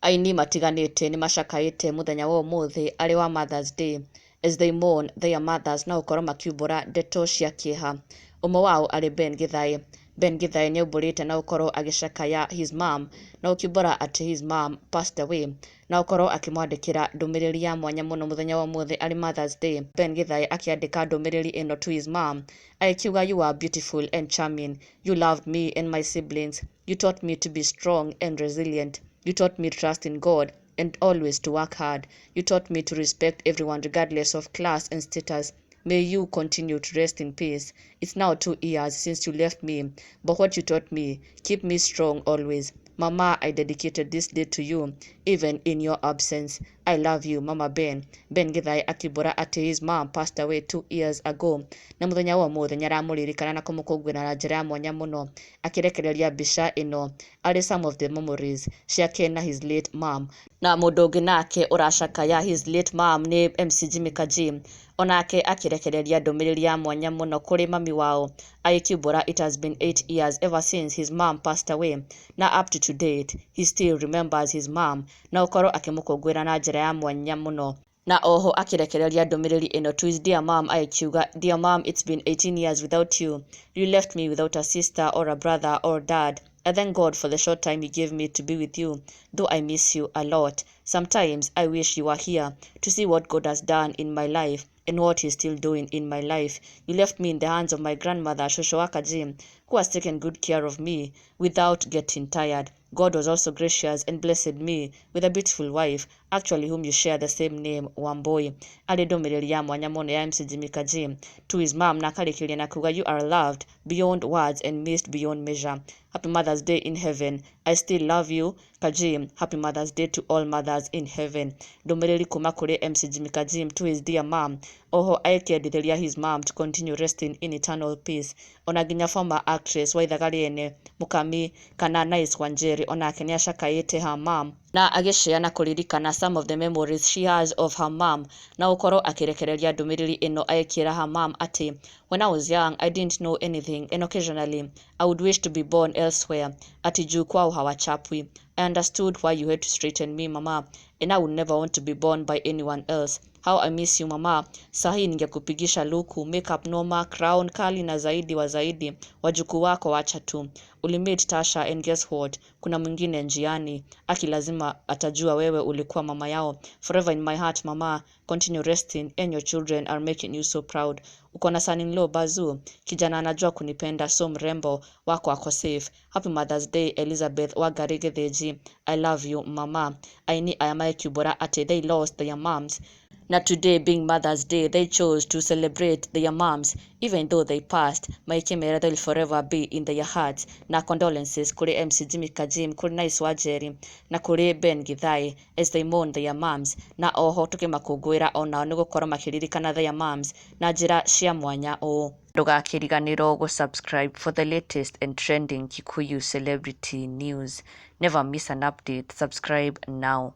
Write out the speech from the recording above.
Aini matiganĩte nĩ macakaĩte mũthenya wa ũmũthĩ arĩ wa Mother's Day as they mourn their mothers na gũkorwo makiumbũra ndeto cia kĩeha. Ũmwe wao arĩ Ben Githaĩ. Ben Githaĩ nĩ aumbũrĩte na gũkorwo agĩcakaya his mom na gũkiumbũra atĩ his mom passed away na gũkorwo akĩmwandĩkĩra ndũmĩrĩri ya mwanya mũno mũthenya wa ũmũthĩ arĩ Mother's Day. Ben Githaĩ akĩandĩka ndũmĩrĩri ĩno to his mom agĩkiuga, "You are beautiful and charming. You loved me and my siblings. You taught me to be strong and resilient. You taught me to trust in God and always to work hard. You taught me to respect everyone regardless of class and status. May you continue to rest in peace. It's now 2 years since you left me, but what you taught me, keep me strong always. Mama, I dedicated this day to you, even in your absence. I love you, Mama Ben." Ben Githaĩ akiumbũra atĩ his mom passed away 2 years ago. Na mũthenya wa ũmũthĩ nĩaramũririkana na kũmũkũngũĩra na njĩra ya mwanya mũno, akĩrekereria mbica ĩno arĩ some of the memories ciake na his late mom. Na mũndũ ũngĩ nake ũracakaya his late mom nĩ MC Jimmy Kaji. Onake akĩrekereria ndũmĩrĩri ya mwanya mũno kũrĩ mami wao agĩkiumbũra, "It has been 8 years ever since his mom passed away. Na up to date, he still remembers his mom." Na gũkorwo akĩmũkũngũĩra na njĩra ya mwanya mũno. Na oho akĩrekereria ndũmĩrĩri ĩno to his dear mom agĩkiuga, "Dear mom, it's been 18 years without you. You left me without a sister or a brother or dad. I thank God for the short time he gave me to be with you, though I miss you a lot. Sometimes I wish you were here to see what God has done in my life and what he's still doing in my life. You left me in the hands of my grandmother, Shosho Wakaji, who has taken good care of me without getting tired. God was also gracious and blessed me with a beautiful wife, actually whom you share the same name, Wamboi." Arĩ ndũmĩrĩri ya mwanya mũno ya MC Jimmy Kaji to his mom na akarĩkĩria na kuga, "You are loved beyond words and missed beyond measure. Happy Mother's Day in heaven. I still love you, Kaji. Happy Mother's Day to all mothers in heaven." Ndũmĩrĩri kuma kũrĩ MC Jimmy Kaji to his dear mom. Oho agĩkĩendithĩria his mom to continue resting in eternal peace. Ona nginya former actress Waithaga Rĩene Mũkami kana Nice Wanjeri onake nĩacakaĩte her mom na agĩshare na kũririkana some of the memories she has of her mom na gũkorwo akĩrekereria ndũmĩrĩri ĩno agĩkĩra her mom atĩ, "When I was young, I didn't know anything and occasionally I would wish to be born elsewhere. Ati juu kwao hawachapwi. I understood why you had to straighten me, Mama, and I would never want to be born by anyone else. How I miss you, Mama. Sahi ningekupigisha luku, makeup noma, crown kali na zaidi wa zaidi. Wajukuu wako wacha tu. Ulimate Tasha and guess what? Kuna mwingine njiani. Aki lazima atajua wewe ulikuwa mama yao. Forever in my heart, Mama. Continue resting and your children are making you so proud. Uko na son-in-law Bazu. Kijana anajua kunipenda, so mrembo wako ako safe. Happy Mother's Day, Elizabeth Wagarige Theji. I love you, Mama." Aini ayamaye kiumbũra atĩ they lost their moms. Na today being Mother's Day, they chose to celebrate their moms, even though they passed. Maikemera they'll forever be in their hearts. Na condolences kuri MC Jimmy Kajim, kuri Nice Wanjeri, na kuri Ben Githaĩ as they mourn their moms. Na oho tũkĩmakũngũĩra onao nĩ gũkorwo makĩririkana their moms na njĩra cia mwanya ũũ. Ndũgakĩriganĩrwo gũ-subscribe for the latest and trending Kikuyu celebrity news. Never miss an update. Subscribe now.